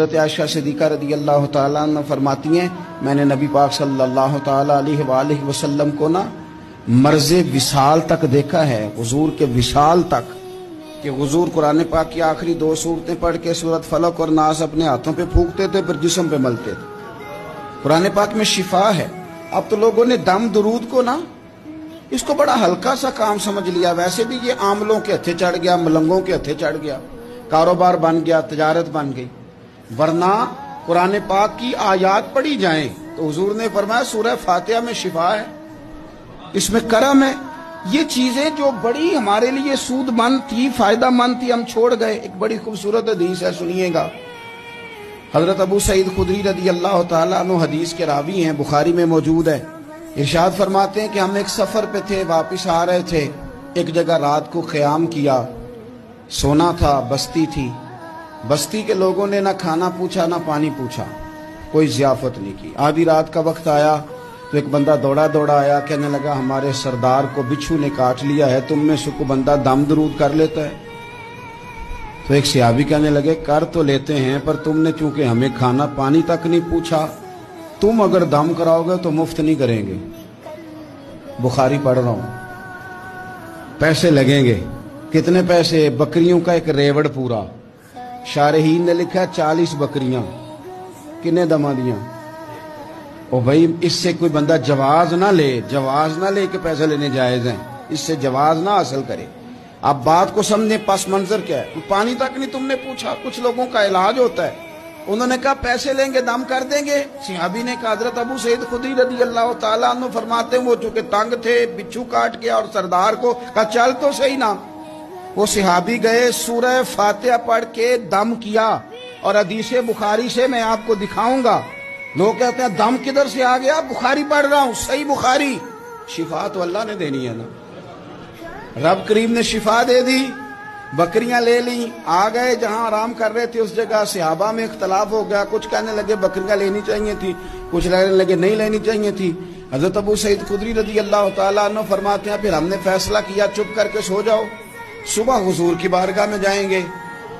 حضرت عائشہ صدیقہ رضی اللہ تعالیٰ عنہ فرماتی ہیں میں نے نبی پاک صلی اللہ تعالیٰ علیہ وآلہ وسلم کو مرض وصال تک دیکھا ہے، حضور کے وصال تک، کہ حضور قرآن پاک کی آخری دو سورتیں پڑھ کے سورت فلق اور ناس اپنے ہاتھوں پہ پھونکتے تھے، پھر جسم پہ ملتے تھے۔ قرآن پاک میں شفا ہے۔ اب تو لوگوں نے دم درود کو اس کو بڑا ہلکا سا کام سمجھ لیا۔ ویسے بھی یہ عاملوں کے ہتھے چڑھ گیا، ملنگوں کے ہتھے چڑھ گیا، کاروبار بن گیا، تجارت بن گئی۔ ورنہ قرآن پاک کی آیات پڑھی جائیں تو حضور نے فرمایا سورہ فاتحہ میں شفا ہے، اس میں کرم ہے۔ یہ چیزیں جو بڑی ہمارے لیے سود مند تھی، فائدہ مند تھی، ہم چھوڑ گئے۔ ایک بڑی خوبصورت حدیث ہے، سنیے گا۔ حضرت ابو سعید خدری رضی اللہ تعالیٰ عنہ حدیث کے راوی ہیں، بخاری میں موجود ہے۔ ارشاد فرماتے ہیں کہ ہم ایک سفر پہ تھے، واپس آ رہے تھے، ایک جگہ رات کو قیام کیا، سونا تھا، بستی تھی۔ بستی کے لوگوں نے نہ کھانا پوچھا نہ پانی پوچھا، کوئی ضیافت نہیں کی۔ آدھی رات کا وقت آیا تو ایک بندہ دوڑا دوڑا آیا، کہنے لگا ہمارے سردار کو بچھو نے کاٹ لیا ہے، تم میں سے کوئی بندہ دم درود کر لیتا ہے؟ تو ایک صحابی کہنے لگے کر تو لیتے ہیں، پر تم نے چونکہ ہمیں کھانا پانی تک نہیں پوچھا، تم اگر دم کراؤ گے تو مفت نہیں کریں گے۔ بخاری پڑھ رہا ہوں، پیسے لگیں گے۔ کتنے پیسے؟ بکریوں کا ایک ریوڑ پورا۔ شارحین نے لکھا 40 بکریاں۔ کنے دما دیاں؟ او بھائی اس سے کوئی بندہ جواز نہ لے کہ پیسے لینے جائز ہیں، اس سے جواز نہ حاصل کرے۔ اب بات کو سمجھیں، پس منظر کیا ہے؟ پانی تک نہیں تم نے پوچھا۔ کچھ لوگوں کا علاج ہوتا ہے، انہوں نے کہا پیسے لیں گے دم کر دیں گے۔ صحابی نے کہا حضرت ابو سعید خدری رضی اللہ تعالیٰ عنہ فرماتے ہیں وہ چونکہ تنگ تھے، بچھو کاٹ گیا، اور سردار کو کہا چل تو صحیح نا۔ وہ صحابی گئے، سورہ فاتحہ پڑھ کے دم کیا، اور حدیث بخاری سے میں آپ کو دکھاؤں گا۔ لوگ کہتے ہیں دم کدھر سے آ گیا؟ بخاری پڑھ رہا ہوں، صحیح بخاری۔ شفا تو اللہ نے دینی ہے نا، رب کریم نے شفا دے دی۔ بکریاں لے لیں، آ گئے جہاں آرام کر رہے تھے اس جگہ۔ صحابہ میں اختلاف ہو گیا، کچھ کہنے لگے بکریاں لینی چاہیے تھی، کچھ کہنے لگے نہیں لینی چاہیے تھی۔ حضرت ابو سعید خدری رضی اللہ تعالیٰ عنہ فرماتے ہیں پھر ہم نے فیصلہ کیا چپ کر کے سو جاؤ، صبح حضور کی بارگاہ میں جائیں گے۔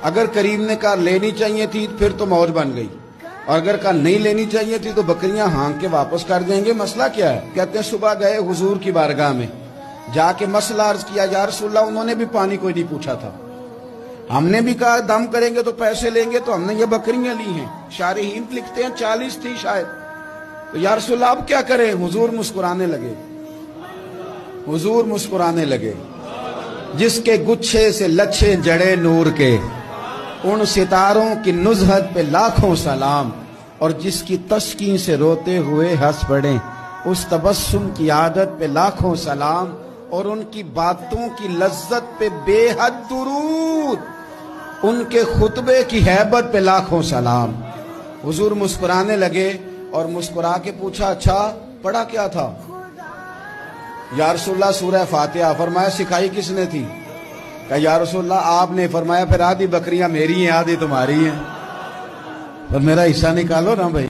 اگر کریم نے کہا لینی چاہیے تھی پھر تو موج بن گئی، اور اگر کہا نہیں لینی چاہیے تھی تو بکریاں ہانک کے واپس کر دیں گے۔ مسئلہ کیا ہے؟ کہتے ہیں صبح گئے حضور کی بارگاہ میں، جا کے مسئلہ عرض کیا، یا رسول اللہ انہوں نے بھی پانی کوئی نہیں پوچھا تھا، ہم نے بھی کہا دم کریں گے تو پیسے لیں گے، تو ہم نے یہ بکریاں لی ہیں۔ شارحین لکھتے ہیں 40 تھی شاید۔ تو یا رسول اللہ اب کیا کریں؟ حضور مسکرانے لگے۔ جس کے گچھے سے لچھے جڑے نور کے، ان ستاروں کی نزہت پہ لاکھوں سلام، اور جس کی تسکین سے روتے ہوئے ہنس پڑیں، اس تبسم کی عادت پہ لاکھوں سلام، اور ان کی باتوں کی لذت پہ بے حد درود، ان کے خطبے کی ہیبت پہ لاکھوں سلام۔ حضور مسکرانے لگے، اور مسکرا کے پوچھا اچھا پڑھا کیا تھا؟ یا رسول اللہ سورہ فاتحہ۔ فرمایا سکھائی کس نے تھی؟ کہا یا رسول اللہ آپ نے۔ فرمایا پھر آدھی بکریاں میری ہیں آدھی تمہاری ہیں، پر میرا حصہ نکالو نا بھائی۔